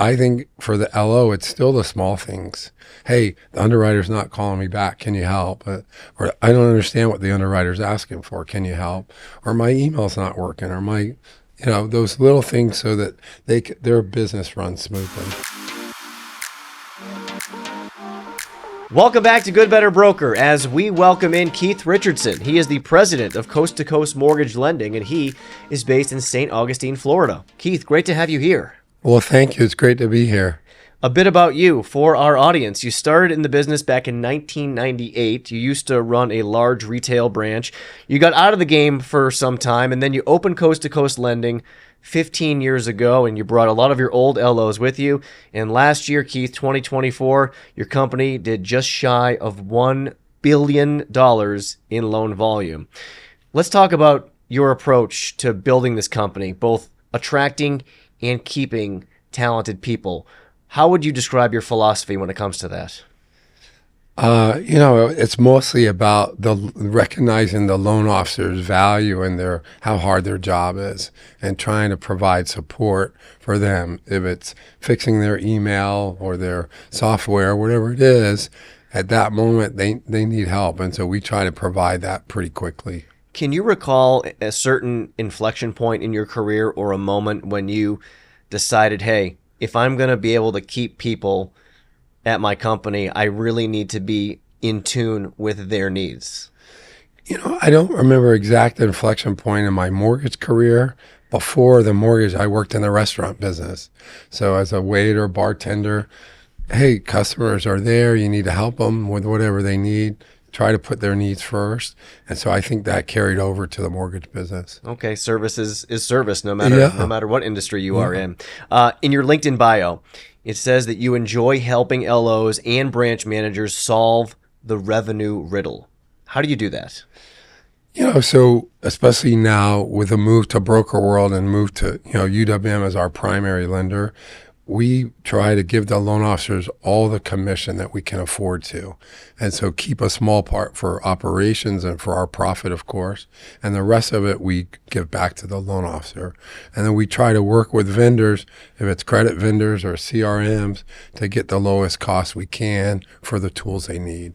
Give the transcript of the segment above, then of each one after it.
I think for the LO, it's still the small things. Hey, the underwriter's not calling me back. Can you help? Or I don't understand what the underwriter's asking for. Can you help? Or my email's not working. Or those little things so that their business runs smoothly. Welcome back to Good Better Broker as we welcome in Keith Richardson. He is the president of Coast to Coast Mortgage Lending, and he is based in St. Augustine, Florida. Keith, great to have you here. Well, thank you. It's great to be here. A bit about you for our audience. You started in the business back in 1998. You used to run a large retail branch. You got out of the game for some time, and then you opened Coast to Coast Lending 15 years ago, and you brought a lot of your old LOs with you. And last year, Keith, 2024, your company did just shy of $1 billion in loan volume. Let's talk about your approach to building this company, both attracting and keeping talented people. How would you describe your philosophy when it comes to that? It's mostly about recognizing the loan officer's value and how hard their job is, and trying to provide support for them. If it's fixing their email or their software, whatever it is, at that moment they need help, and so we try to provide that pretty quickly. Can you recall a certain inflection point in your career or a moment when you decided, hey, if I'm going to be able to keep people at my company, I really need to be in tune with their needs? I don't remember exact inflection point in my mortgage career. Before the mortgage, I worked in the restaurant business. So as a waiter, bartender, hey, customers are there. You need to help them with whatever they need. Try to put their needs first. And so I think that carried over to the mortgage business. Okay, service is service no matter what industry you are in. In your LinkedIn bio, it says that you enjoy helping LOs and branch managers solve the revenue riddle. How do you do that? So especially now with the move to broker world and move to, UWM as our primary lender, we try to give the loan officers all the commission that we can afford to. And so keep a small part for operations and for our profit, of course. And the rest of it, we give back to the loan officer. And then we try to work with vendors, if it's credit vendors or CRMs, to get the lowest cost we can for the tools they need.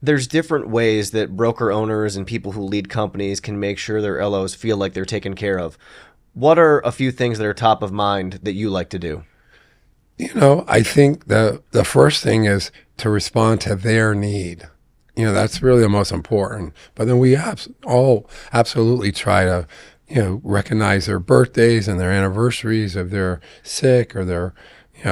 There's different ways that broker owners and people who lead companies can make sure their LOs feel like they're taken care of. What are a few things that are top of mind that you like to do? I think the first thing is to respond to their need. That's really the most important. But then we all absolutely try to, recognize their birthdays and their anniversaries if they're sick or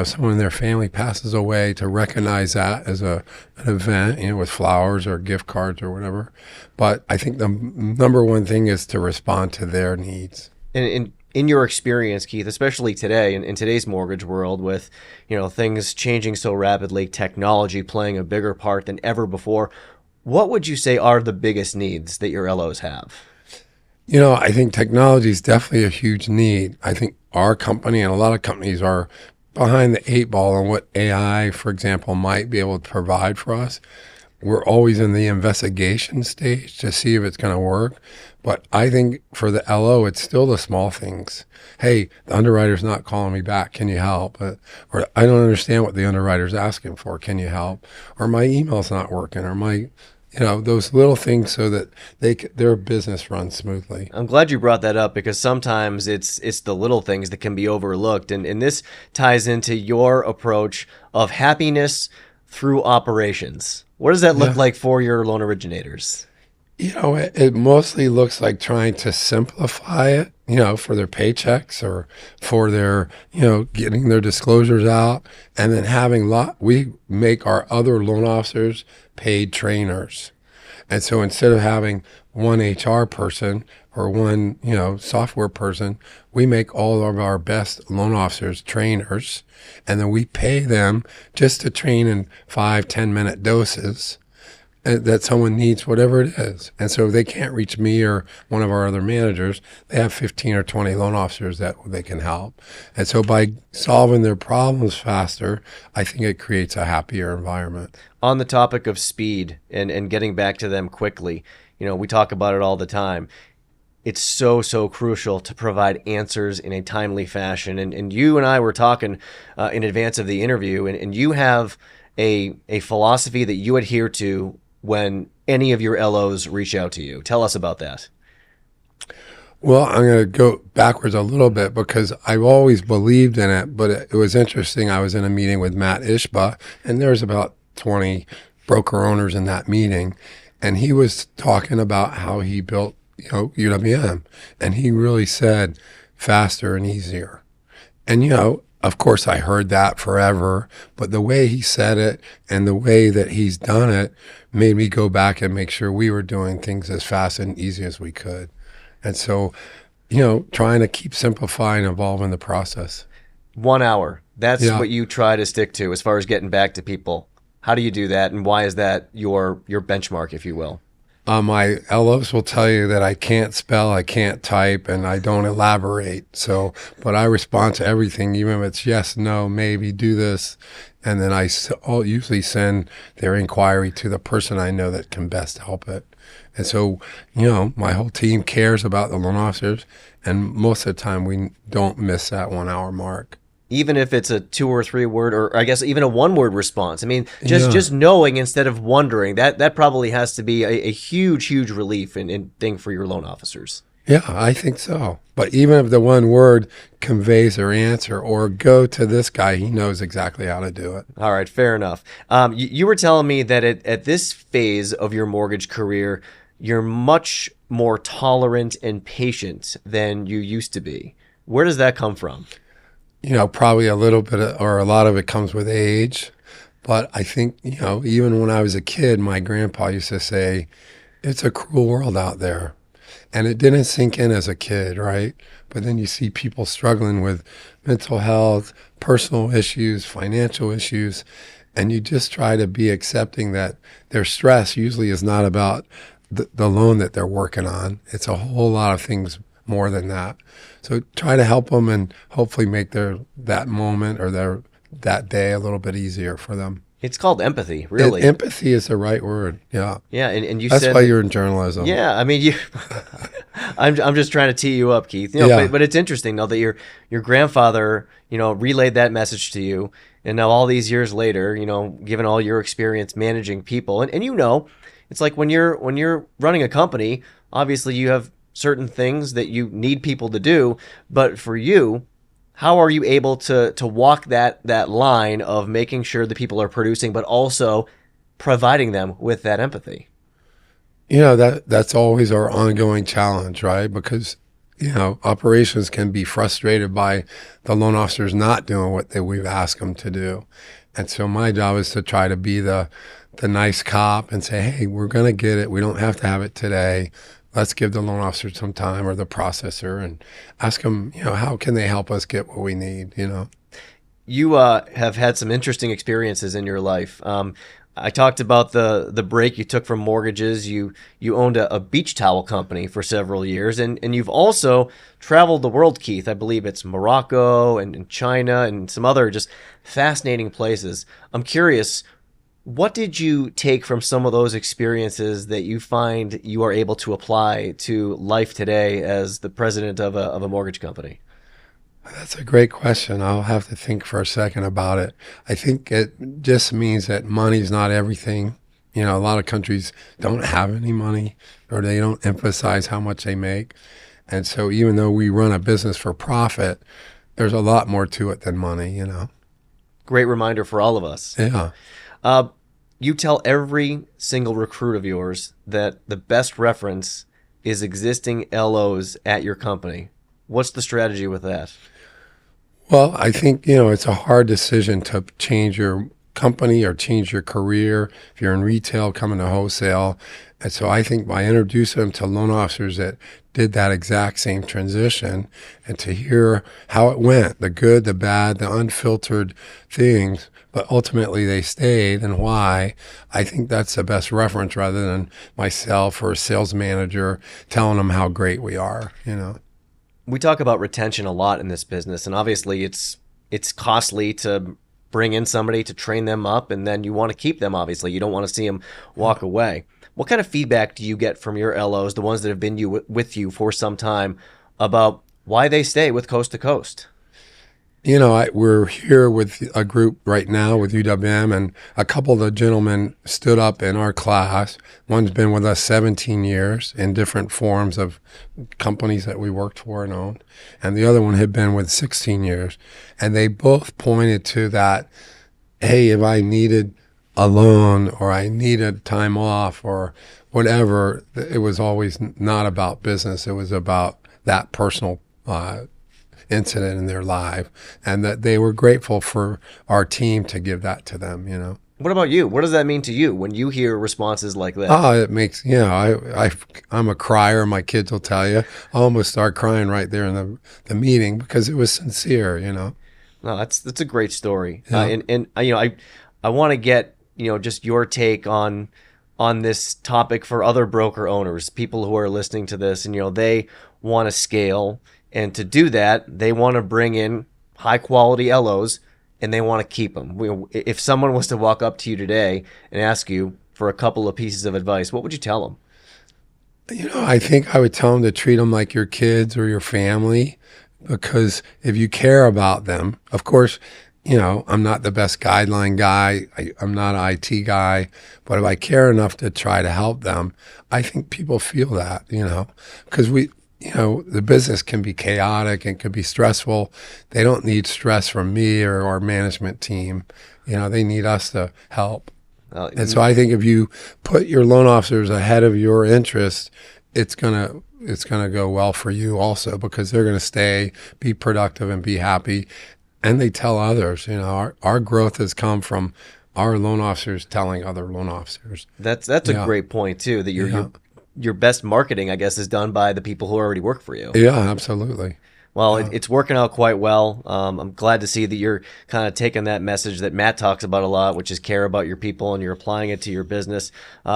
someone in their family passes away, to recognize that as an event, with flowers or gift cards or whatever. But I think the number one thing is to respond to their needs. And in your experience, Keith, especially today, in today's mortgage world with, things changing so rapidly, technology playing a bigger part than ever before, what would you say are the biggest needs that your LOs have? I think technology is definitely a huge need. I think our company and a lot of companies are behind the eight ball on what AI, for example, might be able to provide for us. We're always in the investigation stage to see if it's going to work. But I think for the LO, it's still the small things. Hey, the underwriter's not calling me back. Can you help? Or I don't understand what the underwriter's asking for. Can you help? Or my email's not working. Or those little things so that their business runs smoothly. I'm glad you brought that up, because sometimes it's the little things that can be overlooked. And this ties into your approach of happiness through operations. What does that look like for your loan originators? It mostly looks like trying to simplify it, for their paychecks or for their, getting their disclosures out, and then we make our other loan officers paid trainers. And so instead of having one HR person or one, software person, we make all of our best loan officers trainers, and then we pay them just to train in 5-10 minute doses that someone needs, whatever it is. And so if they can't reach me or one of our other managers, they have 15 or 20 loan officers that they can help. And so by solving their problems faster, I think it creates a happier environment. On the topic of speed and getting back to them quickly, we talk about it all the time. it's so, so crucial to provide answers in a timely fashion. And you and I were talking in advance of the interview, and you have a philosophy that you adhere to when any of your LOs reach out to you. Tell us about that. Well, I'm going to go backwards a little bit because I've always believed in it, but it was interesting. I was in a meeting with Matt Ishba, and there's about 20 broker owners in that meeting, and he was talking about how he built, UWM, and he really said faster and easier. And, of course, I heard that forever, but the way he said it and the way that he's done it made me go back and make sure we were doing things as fast and easy as we could. And so, trying to keep simplifying, evolving the process. 1 hour. That's Yeah. what you try to stick to as far as getting back to people. How do you do that, and why is that your benchmark, if you will? My LOs will tell you that I can't spell, I can't type, and I don't elaborate. So, but I respond to everything, even if it's yes, no, maybe, do this. And then I'll usually send their inquiry to the person I know that can best help it. And so, my whole team cares about the loan officers, and most of the time we don't miss that 1 hour mark. Even if it's a 2 or 3 word, or I guess even a 1 word response. I mean, Yeah. just knowing instead of wondering, that probably has to be a huge, huge relief and thing for your loan officers. Yeah, I think so. But even if the one word conveys their answer, or go to this guy, he knows exactly how to do it. All right, fair enough. You were telling me that at this phase of your mortgage career, you're much more tolerant and patient than you used to be. Where does that come from? Probably a little bit or a lot of it comes with age. But I think, even when I was a kid, my grandpa used to say, it's a cruel world out there. And it didn't sink in as a kid, right? But then you see people struggling with mental health, personal issues, financial issues, and you just try to be accepting that their stress usually is not about the loan that they're working on. It's a whole lot of things more than that. So try to help them and hopefully make that moment or that day a little bit easier for them. It's called empathy, really. Empathy is the right word. Yeah. Yeah, and you That's said why you're in journalism. yeah, I mean, I'm just trying to tee you up, Keith. Yeah. But it's interesting though that your grandfather, relayed that message to you, and now all these years later, given all your experience managing people, and it's like when you're running a company, obviously you have certain things that you need people to do, but for you, how are you able to walk that line of making sure the people are producing, but also providing them with that empathy? That's always our ongoing challenge, right? Because, operations can be frustrated by the loan officers not doing what we've asked them to do. And so my job is to try to be the nice cop and say, hey, we're going to get it. We don't have to have it today. Let's give the loan officer some time, or the processor, and ask them, how can they help us get what we need, You have had some interesting experiences in your life. I talked about the break you took from mortgages. You owned a beach towel company for several years, and you've also traveled the world, Keith. I believe it's Morocco and China and some other just fascinating places. I'm curious, what did you take from some of those experiences that you find you are able to apply to life today as the president of a mortgage company? That's a great question. I'll have to think for a second about it. I think it just means that money's not everything. A lot of countries don't have any money, or they don't emphasize how much they make. And so even though we run a business for profit, there's a lot more to it than money, Great reminder for all of us. Yeah. You tell every single recruit of yours that the best reference is existing LOs at your company. What's the strategy with that? Well, I think, it's a hard decision to change your company or change your career if you're in retail, coming to wholesale. And so I think by introducing them to loan officers that did that exact same transition, and to hear how it went, the good, the bad, the unfiltered things, but ultimately they stayed, and why, I think that's the best reference, rather than myself or a sales manager telling them how great we are, We talk about retention a lot in this business, and obviously it's costly to bring in somebody to train them up, and then you want to keep them, obviously. You don't want to see them walk away. What kind of feedback do you get from your LOs, the ones that have been with you for some time, about why they stay with Coast to Coast? You know, we're here with a group right now with UWM, and a couple of the gentlemen stood up in our class. One's been with us 17 years in different forms of companies that we worked for and owned, and the other one had been with 16 years. And they both pointed to that, hey, if I needed a loan or I needed time off or whatever, it was always not about business. It was about that personal incident in their life, and that they were grateful for our team to give that to them, you know. What about you? What does that mean to you when you hear responses like that? Oh, it makes, you know, I'm a crier. My kids will tell you. I almost start crying right there in the meeting because it was sincere, you know. No, that's a great story. Yeah. And you know, I want to get, you know, just your take on this topic for other broker owners, people who are listening to this, and, you know, they want to scale. And to do that, they want to bring in high quality LOs, and they want to keep them. If someone was to walk up to you today and ask you for a couple of pieces of advice, what would you tell them? You know, I think I would tell them to treat them like your kids or your family, because if you care about them, of course, you know, I'm not the best guideline guy. I'm not an IT guy, but if I care enough to try to help them, I think people feel that, you know, because you know, the business can be chaotic and could be stressful. They don't need stress from me or our management team. You know, they need us to help. And so I think if you put your loan officers ahead of your interests, it's gonna go well for you also, because they're gonna stay, be productive, and be happy. And they tell others. You know, our growth has come from our loan officers telling other loan officers. That's a great point too. That your best marketing, I guess, is done by the people who already work for you. Yeah, absolutely. Well, it's working out quite well. I'm glad to see that you're kind of taking that message that Matt talks about a lot, which is care about your people, and you're applying it to your business.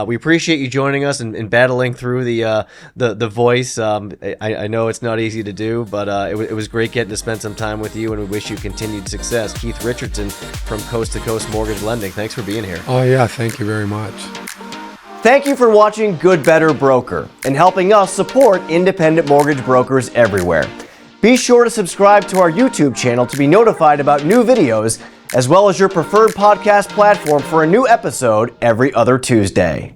We appreciate you joining us and battling through the voice. I know it's not easy to do, but it was great getting to spend some time with you, and we wish you continued success. Keith Richardson from Coast to Coast Mortgage Lending, thanks for being here. Oh, yeah, thank you very much. Thank you for watching Good Better Broker and helping us support independent mortgage brokers everywhere. Be sure to subscribe to our YouTube channel to be notified about new videos, as well as your preferred podcast platform for a new episode every other Tuesday.